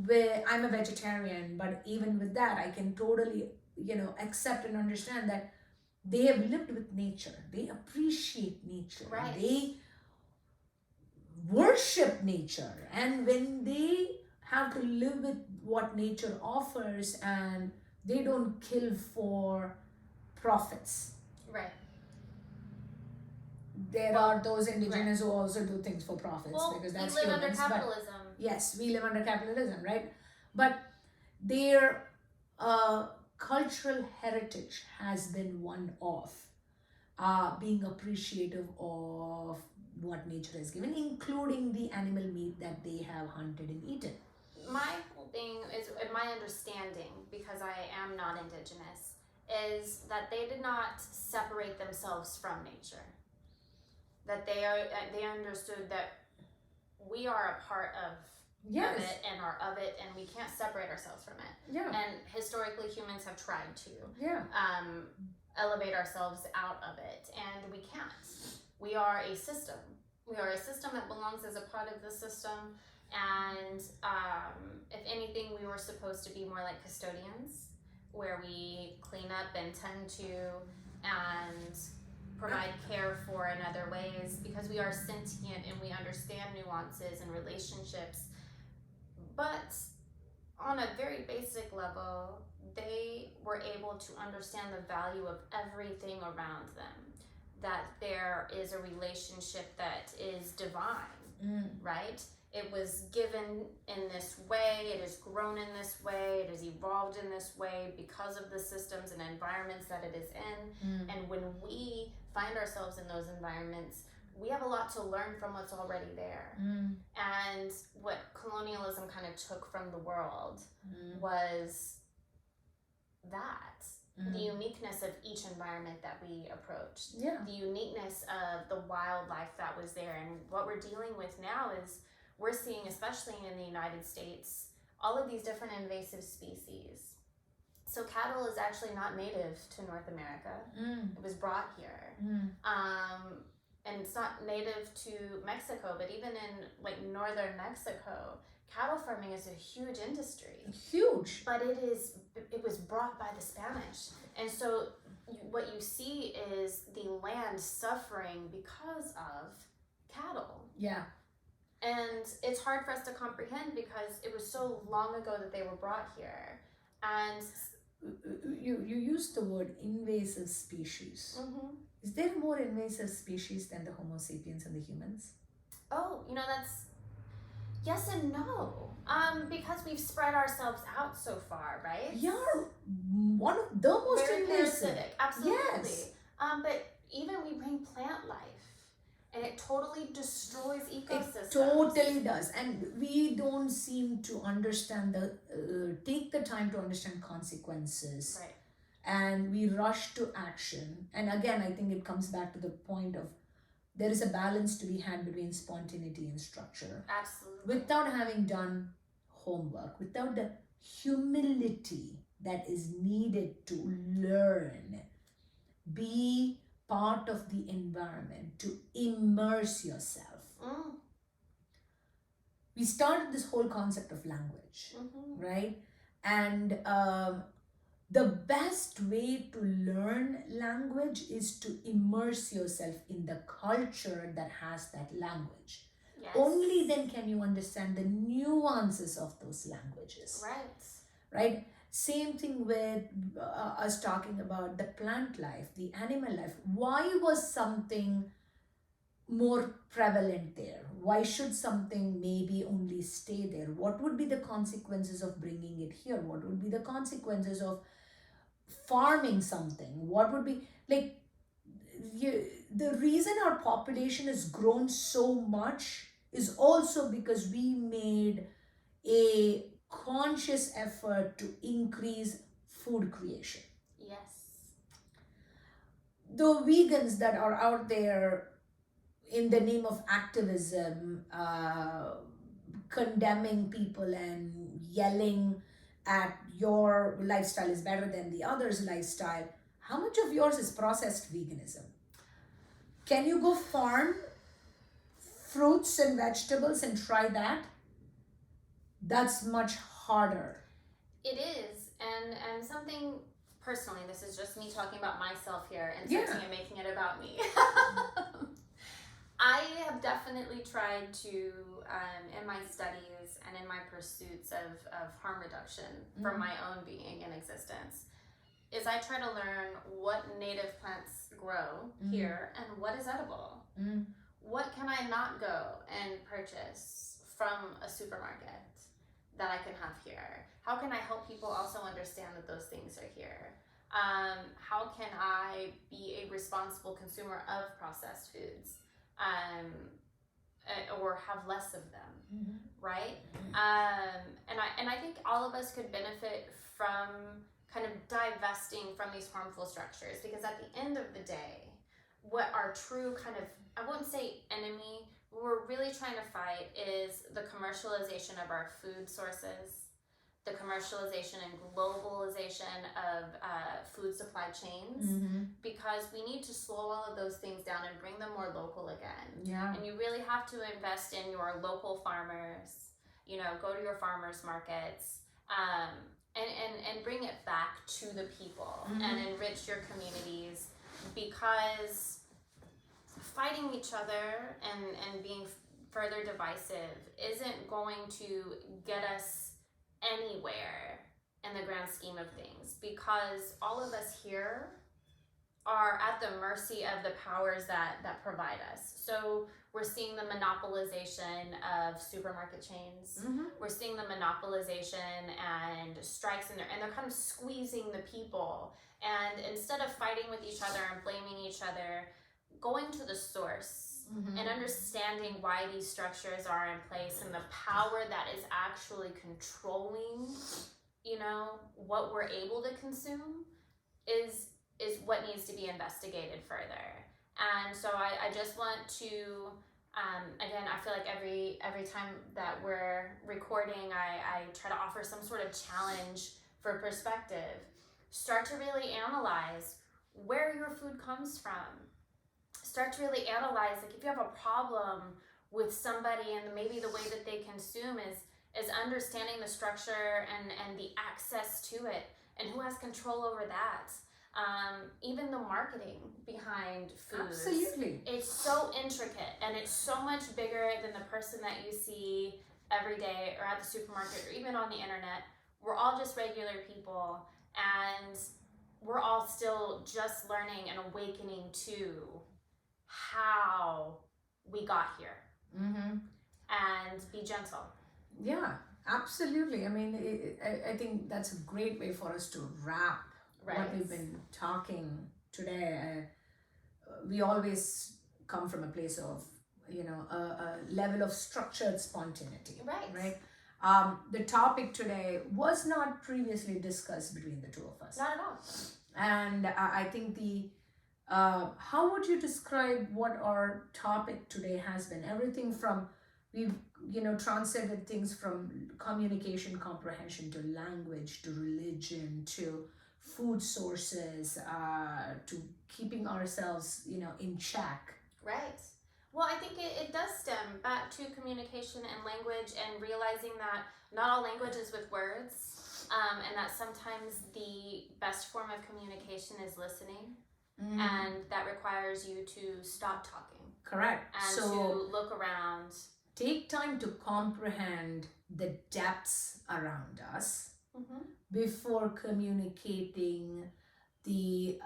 where I'm a vegetarian, but even with that, I can totally, accept and understand that they have lived with nature. They appreciate nature. Right. They worship nature. And when they have to live with what nature offers and they don't kill for profits. Right. There are those indigenous who also do things for profits, because that's we live humans, under capitalism. Yes, we live under capitalism, right? But their cultural heritage has been one of being appreciative of what nature has given, including the animal meat that they have hunted and eaten. My whole thing is, in my understanding, because I am not indigenous, is that they did not separate themselves from nature. That they understood that we are a part of Yes. it and are of it, and we can't separate ourselves from it. Yeah. And historically, humans have tried to Yeah. elevate ourselves out of it, and we can't. We are a system. We are a system that belongs as a part of the system, and if anything, we were supposed to be more like custodians, where we clean up and tend to and provide care for in other ways, because we are sentient and we understand nuances and relationships. But on a very basic level, they were able to understand the value of everything around them, that there is a relationship that is divine, right? It was given in this way, it has grown in this way, it has evolved in this way because of the systems and environments that it is in. And when we find ourselves in those environments, we have a lot to learn from what's already there. And what colonialism kind of took from the world was that. The uniqueness of each environment that we approached. The uniqueness of the wildlife that was there. And what we're dealing with now is we're seeing, especially in the United States, all of these different invasive species. So cattle is actually not native to North America. It was brought here. And it's not native to Mexico, but even in like northern Mexico, cattle farming is a huge industry. Huge. But it was brought by the Spanish. And so what you see is the land suffering because of cattle. Yeah. And it's hard for us to comprehend because it was so long ago that they were brought here. And you used the word invasive species. Is there more invasive species than the Homo sapiens and the humans? Oh, that's yes and no. Because we've spread ourselves out so far, right? You're one of the most very invasive. Parasitic, absolutely. Yes. But even we bring plant life, and it totally destroys ecosystems. It totally does, and we don't seem to understand take the time to understand consequences. Right. And we rush to action. And again, I think it comes back to the point of there is a balance to be had between spontaneity and structure. Absolutely. Without having done homework, without the humility that is needed to learn, be part of the environment, to immerse yourself. We started this whole concept of language, right? And the best way to learn language is to immerse yourself in the culture that has that language. Yes. Only then can you understand the nuances of those languages. Right? Same thing with us talking about the plant life, the animal life. Why was something more prevalent there? Why should something maybe only stay there? What would be the consequences of bringing it here? What would be the consequences of farming something? What would be like the reason our population has grown so much is also because we made a conscious effort to increase food creation. Yes. The vegans that are out there in the name of activism, condemning people and yelling at your lifestyle is better than the other's lifestyle, how much of yours is processed veganism? Can you go farm fruits and vegetables and try that? That's much harder. It is, and something personally, this is just me talking about myself here and and making it about me. I have definitely tried to, in my studies and in my pursuits of harm reduction for my own being and existence, is I try to learn what native plants grow here and what is edible. What can I not go and purchase from a supermarket that I can have here? How can I help people also understand that those things are here? How can I be a responsible consumer of processed foods, or have less of them, right? And I think all of us could benefit from kind of divesting from these harmful structures, because at the end of the day, what our true kind of, I wouldn't say enemy, what we're really trying to fight is the commercialization of our food sources, the commercialization and globalization of food supply chains, because we need to slow all of those things down and bring them more local again. Yeah. And you really have to invest in your local farmers, you know, go to your farmers markets, and bring it back to the people and enrich your communities, because fighting each other and being further divisive isn't going to get us anywhere in the grand scheme of things, because all of us here are at the mercy of the powers that provide us. So we're seeing the monopolization of supermarket chains. We're seeing the monopolization and strikes, and they're kind of squeezing the people. And instead of fighting with each other and blaming each other, going to the source and understanding why these structures are in place and the power that is actually controlling, you know, what we're able to consume is what needs to be investigated further. And so I just want to, again, I feel like every time that we're recording, I try to offer some sort of challenge for perspective. Start to really analyze where your food comes from. Start to really analyze, like, if you have a problem with somebody and maybe the way that they consume is understanding the structure and the access to it and who has control over that. Even the marketing behind foods. Absolutely. It's so intricate, and it's so much bigger than the person that you see every day or at the supermarket or even on the internet. We're all just regular people, and we're all still just learning and awakening to how we got here. And be gentle. Yeah, absolutely. I mean, I think that's a great way for us to wrap what we've been talking today. We always come from a place of, you know, a level of structured spontaneity. Right. The topic today was not previously discussed between the two of us. Not at all. And I think how would you describe what our topic today has been? Everything from, we've, you know, transcended things from communication comprehension to language to religion to food sources, to keeping ourselves, you know, in check. Right. Well, I think it does stem back to communication and language, and realizing that not all language is with words, and that sometimes the best form of communication is listening, and that requires you to stop talking. Correct. And so to look around. Take time to comprehend the depths around us before communicating the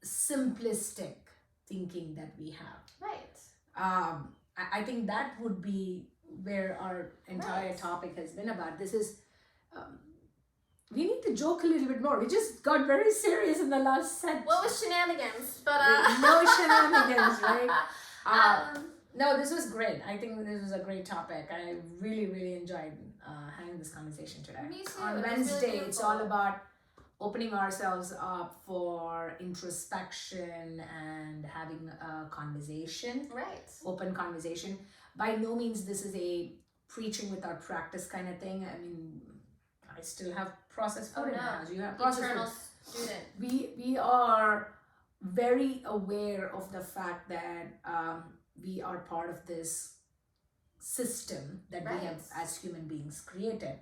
simplistic thinking that we have. Right. I think that would be where our entire topic has been about. This is, we need to joke a little bit more. We just got very serious in the last set. What was shenanigans? But no shenanigans, right? No, this was great. I think this was a great topic. I really, really enjoyed having this conversation today. Me too. On Wednesday, it's all about opening ourselves up for introspection and having a conversation. Right. Open conversation. By no means this is a preaching without practice kind of thing. I mean, I still have processed food in my house. You have processed Eternal food. student. We are very aware of the fact that we are part of this system that we have as human beings created.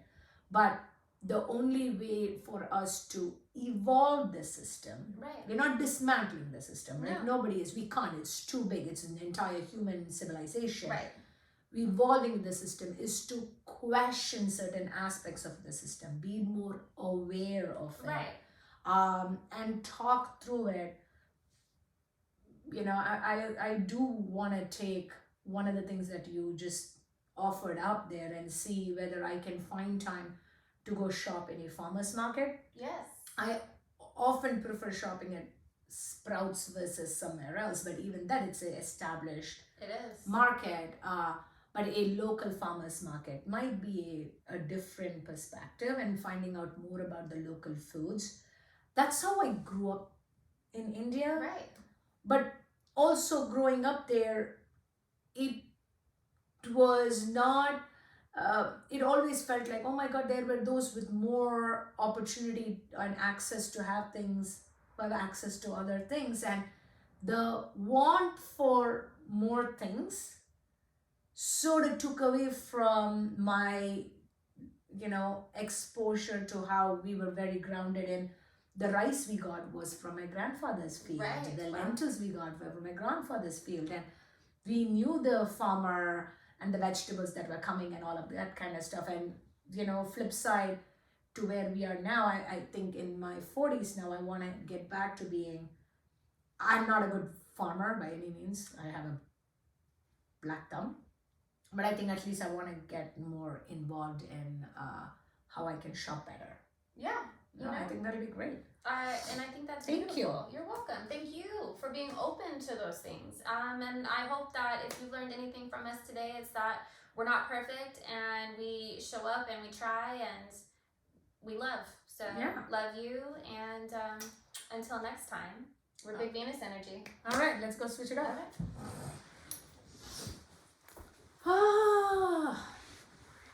But the only way for us to evolve the system, we're not dismantling the system, right? No. Nobody is. We can't. It's too big. It's an entire human civilization. Right. Evolving the system is to question certain aspects of the system, be more aware of it, and talk through it. You know, I do want to take one of the things that you just offered up there and see whether I can find time to go shop in a farmer's market. Yes. I often prefer shopping at Sprouts versus somewhere else, but even that it's a established It is. market. But a local farmers market might be a different perspective, and finding out more about the local foods. That's how I grew up in India. Right. But also growing up there, it was not, it always felt like, oh my God, there were those with more opportunity and access to have things, have access to other things. And the want for more things sort of took away from my, exposure to how we were very grounded in the rice we got was from my grandfather's field. Right. The Wow. lentils we got were from my grandfather's field. And we knew the farmer and the vegetables that were coming and all of that kind of stuff. And, flip side to where we are now, I think in my 40s now, I want to get back to being, I'm not a good farmer by any means. I have a black thumb. But I think at least I want to get more involved in how I can shop better. Yeah. I think that'd be great. And I think that's Thank beautiful. you. You're welcome. Thank you for being open to those things. And I hope that if you learned anything from us today, it's that we're not perfect and we show up and we try and we love. So Yeah. love you. And until next time, we're Big Venus Energy. All right, let's go switch it All up. right.